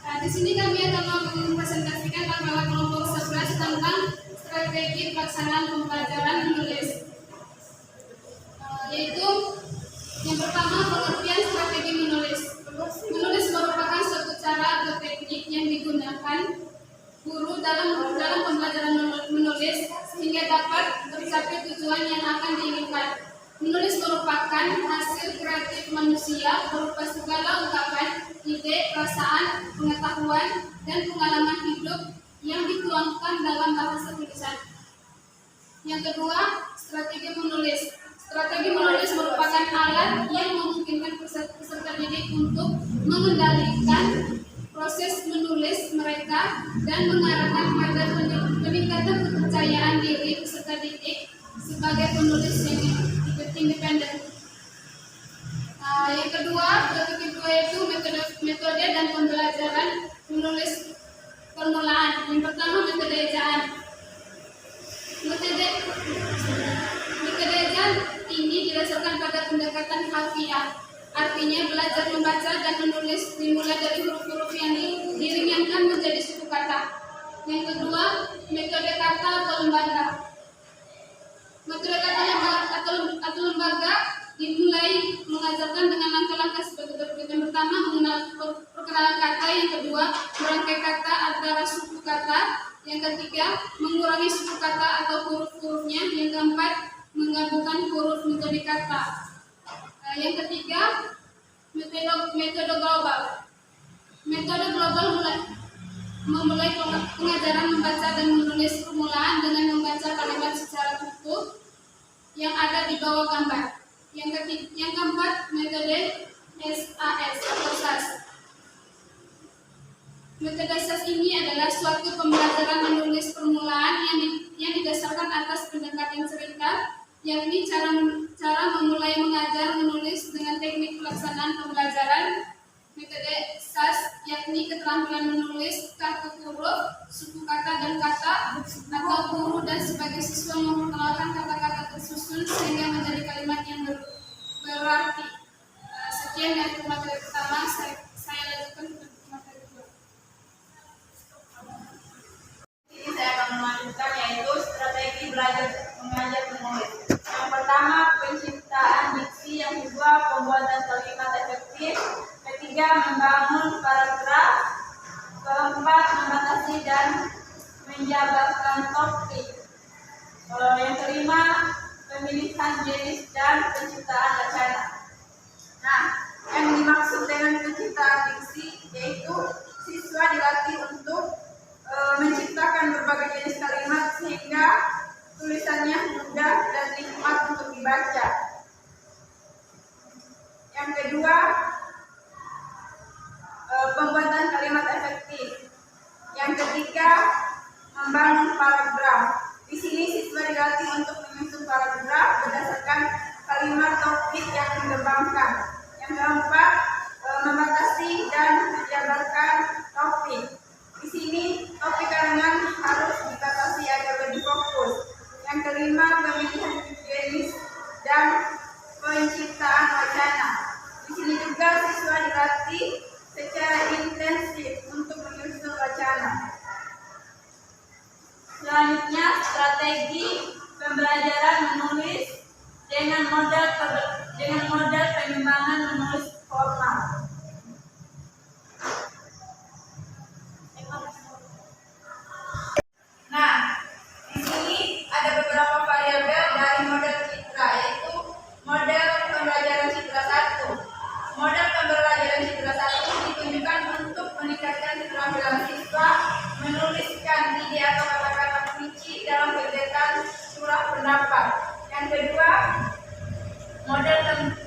Nah, di sini kami akan mempresentasikan pada kelompok 11 tentang strategi pelaksanaan pembelajaran menulis, yaitu yang pertama pengertian strategi menulis. Menulis merupakan suatu cara atau teknik yang digunakan guru dalam pembelajaran menulis sehingga dapat tercapai tujuan yang akan diinginkan. Menulis merupakan hasil kreatif manusia berupa segala ungkapan, ide, perasaan, pengetahuan, dan pengalaman hidup yang dituangkan dalam bahasa tulisan. Yang kedua, strategi menulis. Strategi menulis merupakan alat yang memungkinkan peserta didik untuk mengendalikan proses menulis mereka dan mengarahkan pada peningkatan kepercayaan diri peserta didik sebagai penulis yang independen. Yang kedua, yaitu metode dan pembelajaran menulis permulaan. Yang pertama, metode ejaan. Metode ejaan ini didasarkan pada pendekatan harfiah. Artinya belajar membaca dan menulis dimulai dari huruf-huruf yang diringankan menjadi suku kata. Yang kedua, metode kata atau lembaga. Metode kata atau lembaga dimulai mengajarkan dengan langkah-langkah sebagai berikut. Yang pertama, mengenal perkenalan kata. Yang kedua, merangkai kata antara suku kata. Yang ketiga, mengurangi suku kata atau huruf-hurufnya. Yang keempat, menggabungkan huruf menjadi kata. Yang ketiga, metode global. Metode global memulai pengajaran membaca dan menulis permulaan dengan membaca kalimat secara utuh yang ada di bawah gambar. Yang keempat, metode SAS atau SAS. Metode SAS ini adalah suatu pembelajaran menulis permulaan yang didasarkan atas pendekatan cerita, yakni cara memulai mengajar menulis dengan teknik pelaksanaan pembelajaran. Metode SAS yakni keterampilan menulis kartu huruf, suku kata dan kata, atau guru dan sebagai siswa memperkenalkan kata-kata tersusun sehingga menjadi kalimat yang berarti. Sekian dari materi pertama, saya lanjutkan ke materi kedua. Ini saya akan melanjutkan yaitu strategi belajar mengajar menulis. Yang pertama, penciptaan diksi. Yang kedua, pembuatan kalimat efektif. Ketiga, membangun paragraf. Keempat, membatasi dan menjabarkan topik. Yang kelima, pemilihan jenis dan penciptaan wacana. Nah, yang dimaksud dengan penciptaan diksi yaitu siswa dilatih untuk menciptakan berbagai jenis kalimat sehingga tulisannya mudah dan nikmat untuk dibaca. Yang kedua, pembuatan kalimat efektif. Yang ketiga, membangun paragraf. Di sini siswa dilatih untuk menyusun paragraf berdasarkan kalimat topik yang dikembangkan. Yang keempat, membatasi dan menjabarkan topik. Di sini topik karangan harus dibatasi agar lebih fokus. Yang kelima, pemilihan jenis dan penciptaan wacana. Di sini juga siswa dilatih secara intensif untuk menyusun wacana. Selanjutnya, strategi pembelajaran menulis dengan model pengembangan menulis formal. Nah, di sini ada beberapa variabel dari model citra, yaitu model pembelajaran citra 1. Model pembelajaran citra 1 ditunjukkan untuk meningkatkan keterampilan siswa menuliskan ide atau kata-kata kunci dalam kegiatan surah pendapat. Yang kedua, model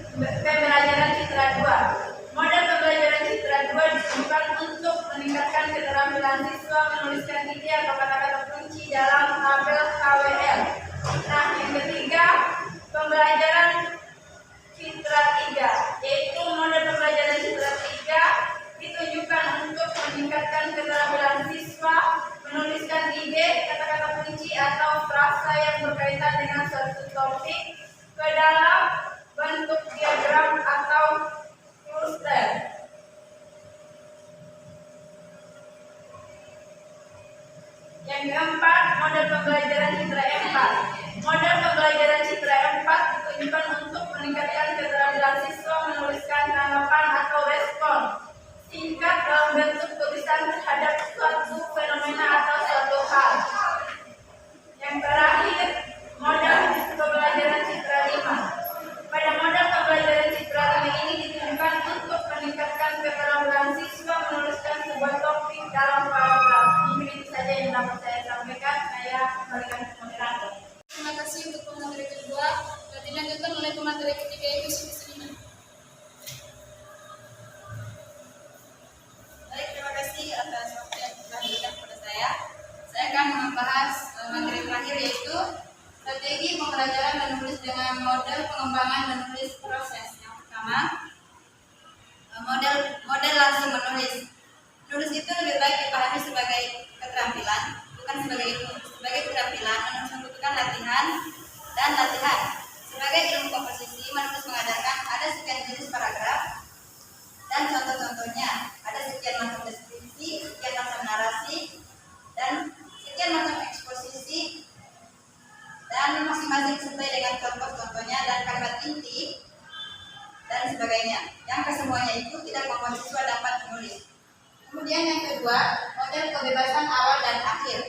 pembelajaran citra 2. Model pembelajaran citra 2 ditunjukkan untuk meningkatkan keterampilan siswa menuliskan ide atau kata-kata kunci dalam tabel KWL. Nah, yang ketiga, pembelajaran citra 3, yaitu model pembelajaran citra 3 ditunjukkan untuk meningkatkan keterampilan siswa menuliskan ide, kata-kata kunci atau frasa yang berkaitan dengan suatu topik ke dalam bentuk diagram atau Yang keempat, model pembelajaran citra 4. Model pembelajaran citra 4 ditujukan untuk meningkatkan keterampilan siswa menuliskan tanggapan atau respon singkat dalam bentuk tulisan terhadap suatu fenomena atau suatu hal. Yang terakhir, model pembelajaran citra 5. Pada model pembelajaran citra 5 ini ditujukan untuk meningkatkan keterampilan siswa menuliskan sebuah topik dalam paragraf. Mungkin itu saja yang dapat saya sampaikan. Saya kembalikan ke moderator. Terima kasih untuk pemateri kedua. Dan dilanjutkan oleh pemateri ketiga yaitu seniman. Baik, terima kasih atas waktu yang telah diberikan kepada saya. Saya akan membahas materi terakhir yaitu strategi pembelajaran menulis dengan model pengembangan menulis proses. Yang pertama, model langsung menulis. Menulis itu lebih baik dipahami sebagai keterampilan, bukan sebagai ilmu. Sebagai keterampilan, menulis membutuhkan latihan dan latihan. Sebagai ilmu komposisi, menulis mengajarkan ada sekian jenis paragraf dan contoh-contohnya. Ada sekian macam deskripsi, sekian macam narasi, dan sekian macam eksposisi, dan masing-masing sesuai dengan contoh-contohnya dan kalimat inti dan sebagainya. Yang kesemuanya itu tidak membuat siswa dapat menulis. Kemudian yang kedua, model kebebasan awal dan akhir.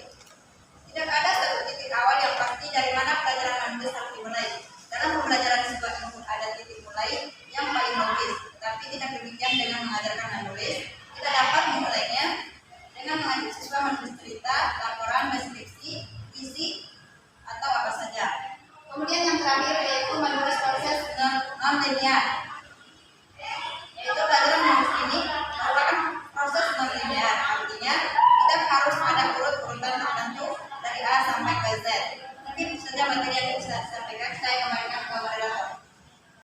Tidak ada satu titik awal yang pasti dari mana pelajaran menulis harus dimulai. Dalam pembelajaran sebuah ilmu ada titik mulai yang paling logis, tapi tidak demikian dengan mengajarkan menulis.